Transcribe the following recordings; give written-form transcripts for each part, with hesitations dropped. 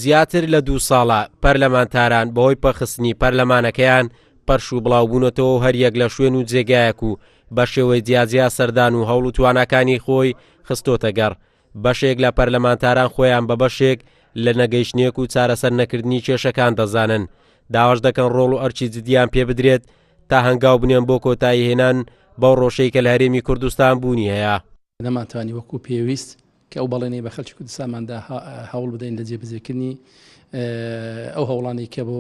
زیاتر لە 2 ساڵە پەرلەمانتاران بەهۆی پەخستنی پەرلەمانەکەیان پەرش و بڵاوبوونەتەوە هەریەک لە شوێن و جێگایەک و بە شێوەی جیاجیا سەردان و هەوڵ و تواناکانی خۆی خستۆتە گەڕ. بەشێک لە پەرلەمانتاران خۆیان بە بەشێک لە نەگەیشتنێک و چارەسەر نەکردنی کێشەکان دەزانن. داواش دەکەن ڕۆڵ و ئەرچی جدیان پێ بدرێت تا هەنگاو بنێن بۆ کۆتایی هێنان بەو ڕۆژەی کە لە هەرێمی کوردستان بوونی هەیە. نەماتوانی وەکو پێویست کە ئەو بەڵێنەی بە خەڵکی کوردستانماندا هەوڵ بدەین لە جێبەجێکردنی ئەو هەوڵانی کە بۆ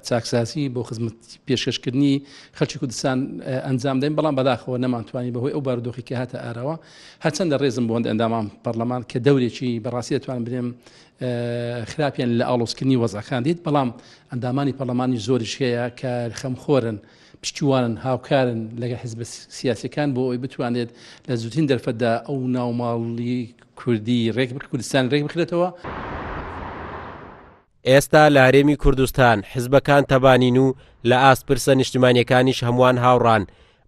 چاکسازی بۆ خزمەت پێشکەشکردنی خەڵکی کوردستان ئەنجام دەین، بەڵام بەداخەوە نەمانتوانی بەهۆی ئەو بارودۆخی کە هاتە ئارەوە هەرچەندە ڕێزم بۆ ئەندامان پەرلەمان کە دەورێکی بەڕاستی دەتوانم بنێم خراپیان لە ئاڵۆزکردنی وەزعەکان دیت، بەڵام ئەندامانی پەرلەمانی زۆریش هەیە کە خەمخۆرن، پشتیوانن، هاوکارن لەگە حیزب سیاسیەکان بۆ ئەوی بتوانێت لە زووترین دەرفەتدا ئەو ناوماڵی کوردی کوردستان ڕێک بخرێتەوە. ئێستا لە هەرێمی کوردستان حیزبەکان تەبانین و لە ئاسپرسە نیشتیمانیەکانیش هەمووان هاوڕان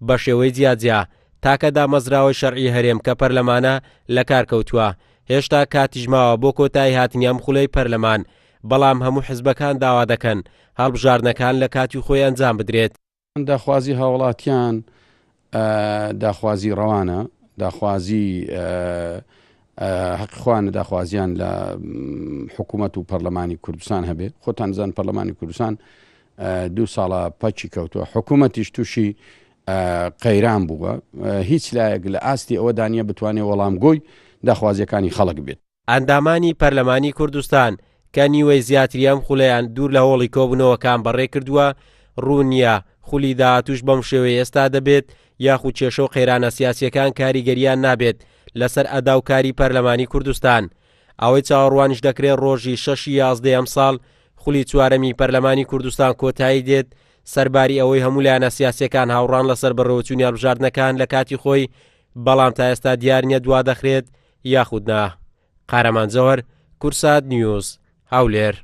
بە شێوەی جیاجیا تاکە دامەزراوەی شەرعی هەرێم کە پەرلەمانە لە کارکەوتووە. هێشتا کاتیش ماوە بۆ کۆتایی هاتنیان خولەی پەرلەمان، بەڵام هەموو حیزبەکان داوا دەکەن هەڵبژاردنەکان لە کاتی خۆی ئەنجام بدرێت. داخوازی هاوڵاتیان داخوازی ڕەوانە، داخوازی حەقیخواانە داخوازیان لە حکوومەت و پەرلەمانی کوردستان هەبێ. خۆتان زان پەرلەمانی کوردستان 2 ساڵە پەچی کەوتووە، حکوومەتیش تووشی قەیران بووە، هیچ لایەک لە ئاستی ئەوە دانیە بتوانێت وەڵامگۆی داخوازیەکانی خەڵک بێت. ئەندامانی پەرلەمانی کوردستان کە نیوەی زیاتریان خولەیان دوور لە هۆڵی کۆبوونەوەکان بەڕێ کردووە، ڕوونیە خولی داهاتوش بەم شێوەیە ئێستا دەبێت یاخود کێشە و قەیرانە سیاسیەکان کاریگەریان نابێت لەسەر ئەداوکاری پەرلەمانی کوردستان. ئەوەی چاوەڕوانیش دەکرێت ڕۆژی 6/11 ئەم ساڵ خولی 4ەمی پەرلەمانی کوردستان کۆتایی دێت سەرباری ئەوەی هەموو لایەنە سیاسیەکان هاوڕان لەسەر بەڕێوەچوونی هەڵبژاردنەکان لە کاتی خۆی، بەڵام تا ئێستا دیار نییە دوا دەخرێت یاخود نا. قارەمان جەوهەر، کورسات نیوز، هەولێر.